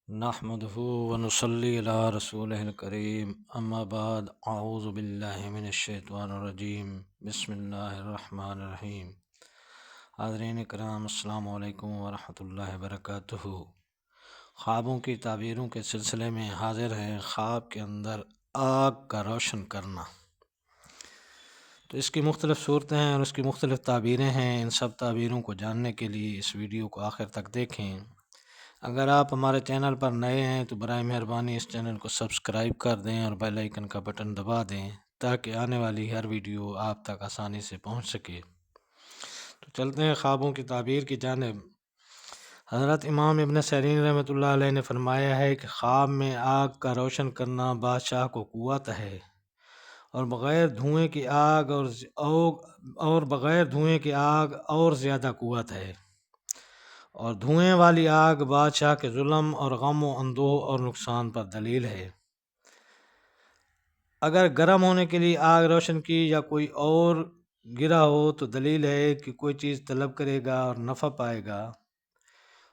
نحمده ونصلي على رسوله الكريم اما بعد اعوذ باللہ من الشیطان الرجیم بسم اللہ الرحمن الرحیم۔ حاضرین کرام، السلام علیکم ورحمۃ اللہ وبرکاتہ۔ خوابوں کی تعبیروں کے سلسلے میں حاضر ہیں۔ خواب کے اندر آگ کا روشن کرنا، تو اس کی مختلف صورتیں ہیں اور اس کی مختلف تعبیریں ہیں۔ ان سب تعبیروں کو جاننے کے لیے اس ویڈیو کو آخر تک دیکھیں۔ اگر آپ ہمارے چینل پر نئے ہیں تو برائے مہربانی اس چینل کو سبسکرائب کر دیں اور بیل آئیکن کا بٹن دبا دیں تاکہ آنے والی ہر ویڈیو آپ تک آسانی سے پہنچ سکے۔ تو چلتے ہیں خوابوں کی تعبیر کی جانب۔ حضرت امام ابن سیرین رحمۃ اللہ علیہ نے فرمایا ہے کہ خواب میں آگ کا روشن کرنا بادشاہ کو قوت ہے، اور بغیر دھوئیں کی آگ اور زیادہ قوت ہے، اور دھوئیں والی آگ بادشاہ کے ظلم اور غم و اندوہ اور نقصان پر دلیل ہے۔ اگر گرم ہونے کے لیے آگ روشن کی یا کوئی اور گرا ہو تو دلیل ہے کہ کوئی چیز طلب کرے گا اور نفع پائے گا،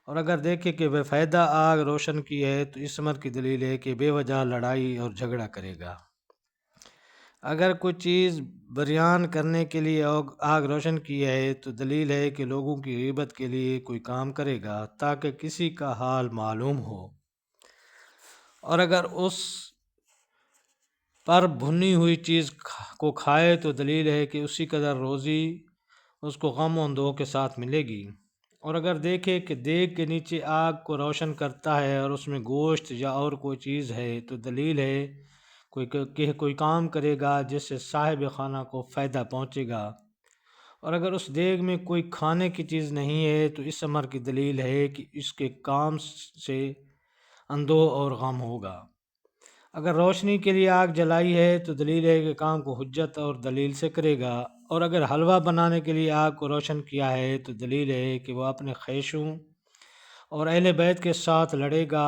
اور اگر دیکھے کہ بے فائدہ آگ روشن کی ہے تو اس امر کی دلیل ہے کہ بے وجہ لڑائی اور جھگڑا کرے گا۔ اگر کوئی چیز بیان کرنے کے لیے آگ روشن کی ہے تو دلیل ہے کہ لوگوں کی غیبت کے لیے کوئی کام کرے گا تاکہ کسی کا حال معلوم ہو، اور اگر اس پر بھنی ہوئی چیز کو کھائے تو دلیل ہے کہ اسی قدر روزی اس کو غم و اندوہ کے ساتھ ملے گی، اور اگر دیکھے کہ دیگ کے نیچے آگ کو روشن کرتا ہے اور اس میں گوشت یا اور کوئی چیز ہے تو دلیل ہے کہ کوئی کام کرے گا جس سے صاحب خانہ کو فائدہ پہنچے گا، اور اگر اس دیگ میں کوئی کھانے کی چیز نہیں ہے تو اس امر کی دلیل ہے کہ اس کے کام سے اندوہ اور غم ہوگا۔ اگر روشنی کے لیے آگ جلائی ہے تو دلیل ہے کہ کام کو حجت اور دلیل سے کرے گا، اور اگر حلوہ بنانے کے لیے آگ کو روشن کیا ہے تو دلیل ہے کہ وہ اپنے خیشوں اور اہل بیت کے ساتھ لڑے گا،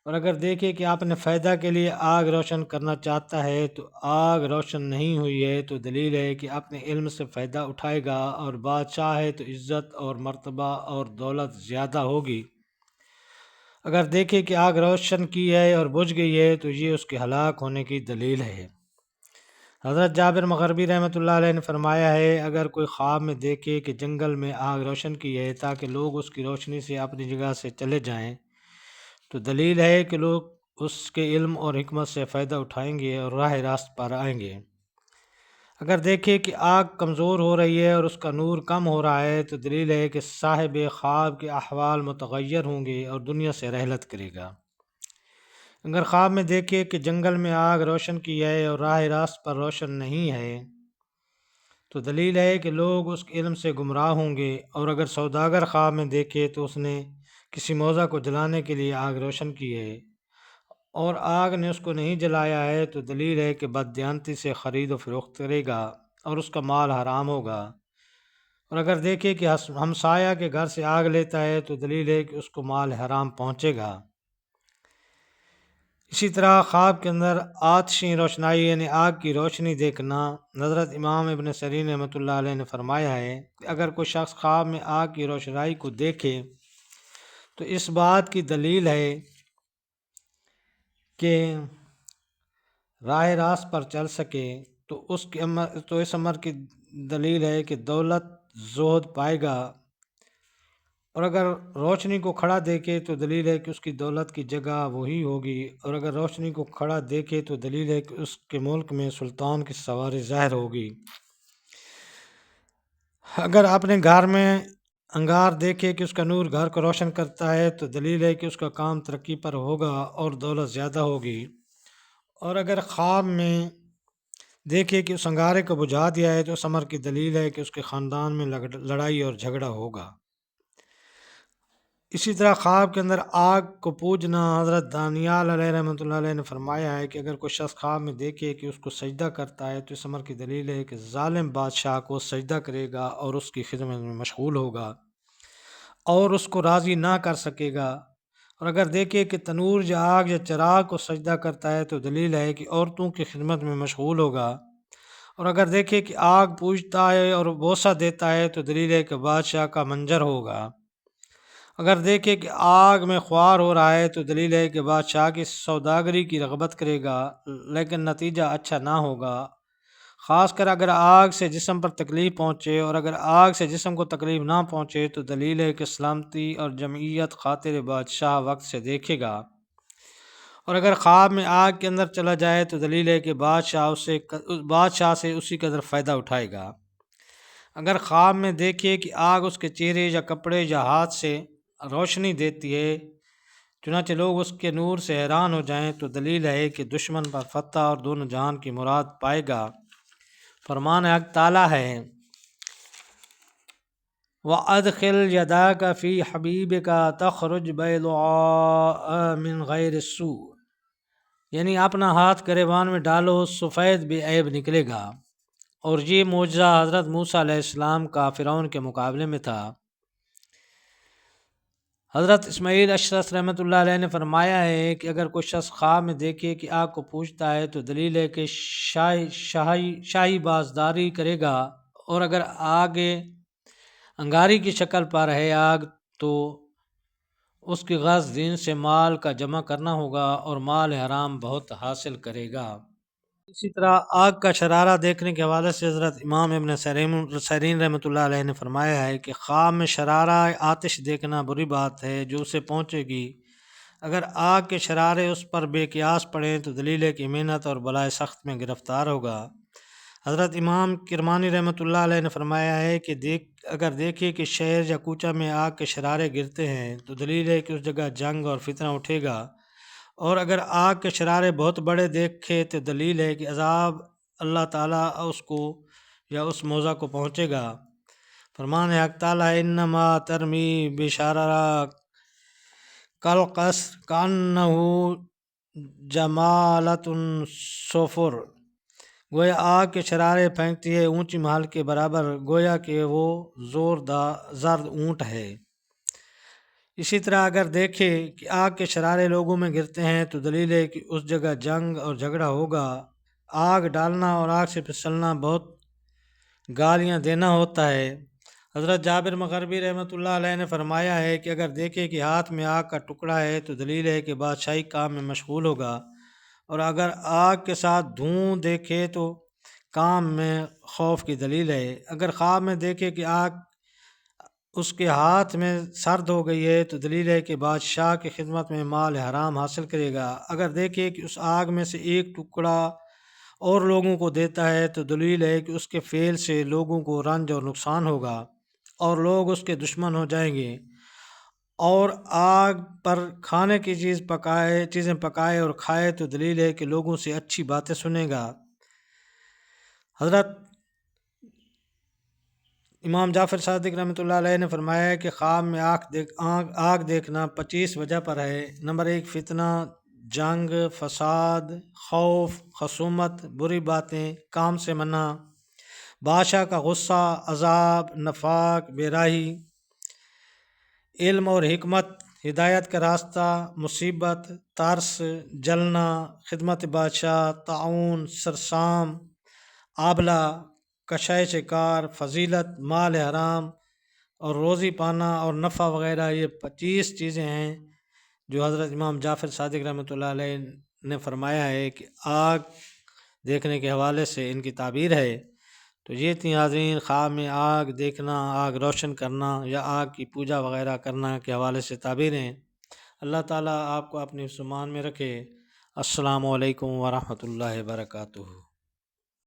اور اگر دیکھے کہ آپ نے فائدہ کے لیے آگ روشن کرنا چاہتا ہے تو آگ روشن نہیں ہوئی ہے تو دلیل ہے کہ اپنے علم سے فائدہ اٹھائے گا، اور بادشاہ ہے تو عزت اور مرتبہ اور دولت زیادہ ہوگی۔ اگر دیکھے کہ آگ روشن کی ہے اور بجھ گئی ہے تو یہ اس کے ہلاک ہونے کی دلیل ہے۔ حضرت جابر مغربی رحمۃ اللہ علیہ نے فرمایا ہے، اگر کوئی خواب میں دیکھے کہ جنگل میں آگ روشن کی ہے تاکہ لوگ اس کی روشنی سے اپنی جگہ سے چلے جائیں تو دلیل ہے کہ لوگ اس کے علم اور حکمت سے فائدہ اٹھائیں گے اور راہ راست پر آئیں گے۔ اگر دیکھے کہ آگ کمزور ہو رہی ہے اور اس کا نور کم ہو رہا ہے تو دلیل ہے کہ صاحب خواب کے احوال متغیر ہوں گے اور دنیا سے رحلت کرے گا۔ اگر خواب میں دیکھے کہ جنگل میں آگ روشن کی ہے اور راہ راست پر روشن نہیں ہے تو دلیل ہے کہ لوگ اس کے علم سے گمراہ ہوں گے، اور اگر سوداگر خواب میں دیکھے تو اس نے کسی موضع کو جلانے کے لیے آگ روشن کی ہے اور آگ نے اس کو نہیں جلایا ہے تو دلیل ہے کہ بددیانتی سے خرید و فروخت کرے گا اور اس کا مال حرام ہوگا، اور اگر دیکھے کہ ہمسایہ کے گھر سے آگ لیتا ہے تو دلیل ہے کہ اس کو مال حرام پہنچے گا۔ اسی طرح خواب کے اندر آتشی روشنائی یعنی آگ کی روشنی دیکھنا، حضرت امام ابن سیرین رحمۃ اللہ علیہ نے فرمایا ہے کہ اگر کوئی شخص خواب میں آگ کی روشنائی کو دیکھے تو اس بات کی دلیل ہے کہ راہ راست پر چل سکے، تو اس امر کی دلیل ہے کہ دولت زہد پائے گا، اور اگر روشنی کو کھڑا دیکھے تو دلیل ہے کہ اس کی دولت کی جگہ وہی ہوگی، اور اگر روشنی کو کھڑا دیکھے تو دلیل ہے کہ اس کے ملک میں سلطان کی سواری ظاہر ہوگی۔ اگر اپنے گھر میں انگار دیکھے کہ اس کا نور گھر کو روشن کرتا ہے تو دلیل ہے کہ اس کا کام ترقی پر ہوگا اور دولت زیادہ ہوگی، اور اگر خواب میں دیکھے کہ اس انگارے کو بجھا دیا ہے تو اس امر کی دلیل ہے کہ اس کے خاندان میں لڑائی اور جھگڑا ہوگا۔ اسی طرح خواب کے اندر آگ کو پوجنا، حضرت دانیال علیہ رحمۃ اللہ علیہ نے فرمایا ہے کہ اگر کوئی شخص خواب میں دیکھے کہ اس کو سجدہ کرتا ہے تو اس امر کی دلیل ہے کہ ظالم بادشاہ کو سجدہ کرے گا اور اس کی خدمت میں مشغول ہوگا اور اس کو راضی نہ کر سکے گا، اور اگر دیکھے کہ تنور یا آگ یا چراغ کو سجدہ کرتا ہے تو دلیل ہے کہ عورتوں کی خدمت میں مشغول ہوگا، اور اگر دیکھے کہ آگ پوجتا ہے اور بوسہ دیتا ہے تو دلیل ہے کہ بادشاہ کا منظر ہوگا، اگر دیکھے کہ آگ میں خوار ہو رہا ہے تو دلیل ہے کہ بادشاہ کی سوداگری کی رغبت کرے گا لیکن نتیجہ اچھا نہ ہوگا، خاص کر اگر آگ سے جسم پر تکلیف پہنچے، اور اگر آگ سے جسم کو تکلیف نہ پہنچے تو دلیل ہے کہ سلامتی اور جمعیت خاطر بادشاہ وقت سے دیکھے گا، اور اگر خواب میں آگ کے اندر چلا جائے تو دلیل ہے کہ بادشاہ سے اسی قدر فائدہ اٹھائے گا۔ اگر خواب میں دیکھے کہ آگ اس کے چہرے یا کپڑے یا ہاتھ سے روشنی دیتی ہے، چنانچہ لوگ اس کے نور سے حیران ہو جائیں، تو دلیل ہے کہ دشمن پر فتح اور دونوں جہان کی مراد پائے گا۔ فرمان حق تعالیٰ ہے وَأَدْخِلْ يَدَاكَ فِي حَبِيبِكَ تَخْرُجْ بَيْضَاءَ مِنْ غَيْرِ سُوءٍ، یعنی اپنا ہاتھ گریبان میں ڈالو، سفید بے عیب نکلے گا۔ اور یہ معجزہ حضرت موسیٰ علیہ السلام کا فرعون کے مقابلے میں تھا۔ حضرت اسماعیل اشرف رحمۃ اللہ علیہ نے فرمایا ہے کہ اگر کوئی شخص خواب میں دیکھے کہ آگ کو پوجتا ہے تو دلیل ہے کہ شاہی بازداری کرے گا، اور اگر آگے انگاری کی شکل پر ہے آگ تو اس کی غرض دین سے مال کا جمع کرنا ہوگا اور مال حرام بہت حاصل کرے گا۔ اسی طرح آگ کا شرارہ دیکھنے کے حوالے سے حضرت امام ابن سیرین رحمۃ اللہ علیہ نے فرمایا ہے کہ خواب میں شرارہ آتش دیکھنا بری بات ہے جو اسے پہنچے گی، اگر آگ کے شرارے اس پر بے قیاس پڑیں تو دلیل ہے کہ محنت اور بلائے سخت میں گرفتار ہوگا۔ حضرت امام کرمانی رحمۃ اللہ علیہ نے فرمایا ہے کہ اگر دیکھے کہ شہر یا کوچہ میں آگ کے شرارے گرتے ہیں تو دلیل ہے کہ اس جگہ جنگ اور فتنہ اٹھے گا، اور اگر آگ کے شرارے بہت بڑے دیکھے تو دلیل ہے کہ عذاب اللہ تعالیٰ اس کو یا اس موضع کو پہنچے گا۔ فرمان حق تعالیٰ انما ترمی بشرار کالقصر کانہ جمالۃ صفر، گویا آگ کے شرارے پھینکتی ہے اونچی محل کے برابر، گویا کہ وہ زرد اونٹ ہے۔ اسی طرح اگر دیکھے کہ آگ کے شرارے لوگوں میں گرتے ہیں تو دلیل ہے کہ اس جگہ جنگ اور جھگڑا ہوگا۔ آگ ڈالنا اور آگ سے پھسلنا بہت گالیاں دینا ہوتا ہے۔ حضرت جابر مغربی رحمۃ اللہ علیہ نے فرمایا ہے کہ اگر دیکھے کہ ہاتھ میں آگ کا ٹکڑا ہے تو دلیل ہے کہ بادشاہی کام میں مشغول ہوگا، اور اگر آگ کے ساتھ دھوں دیکھے تو کام میں خوف کی دلیل ہے۔ اگر خواب میں دیکھے کہ آگ اس کے ہاتھ میں سرد ہو گئی ہے تو دلیل ہے کہ بادشاہ کی خدمت میں مال حرام حاصل کرے گا۔ اگر دیکھے کہ اس آگ میں سے ایک ٹکڑا اور لوگوں کو دیتا ہے تو دلیل ہے کہ اس کے فعل سے لوگوں کو رنج اور نقصان ہوگا اور لوگ اس کے دشمن ہو جائیں گے، اور آگ پر کھانے کی چیزیں پکائے اور کھائے تو دلیل ہے کہ لوگوں سے اچھی باتیں سنے گا۔ حضرت امام جعفر صادق رحمۃ اللہ علیہ نے فرمایا ہے کہ خواب میں آگ دیکھنا 25 وجہ پر ہے۔ نمبر 1 فتنہ، جنگ، فساد، خوف، خصومت، بری باتیں، کام سے منع، بادشاہ کا غصہ، عذاب، نفاق، بے راہی، علم اور حکمت، ہدایت کا راستہ، مصیبت، ترس، جلنا، خدمت بادشاہ، تعاون، سرسام، آبلہ، کشائش کار، فضیلت، مال حرام اور روزی پانا اور نفع وغیرہ، یہ 25 چیزیں ہیں جو حضرت امام جعفر صادق رحمۃ اللہ علیہ نے فرمایا ہے کہ آگ دیکھنے کے حوالے سے ان کی تعبیر ہے۔ تو یہ تھی حاضرین خواب میں آگ دیکھنا، آگ روشن کرنا یا آگ کی پوجا وغیرہ کرنا کے حوالے سے تعبیریں۔ اللہ تعالیٰ آپ کو اپنی سمان میں رکھے۔ السلام علیکم ورحمۃ اللہ وبرکاتہ۔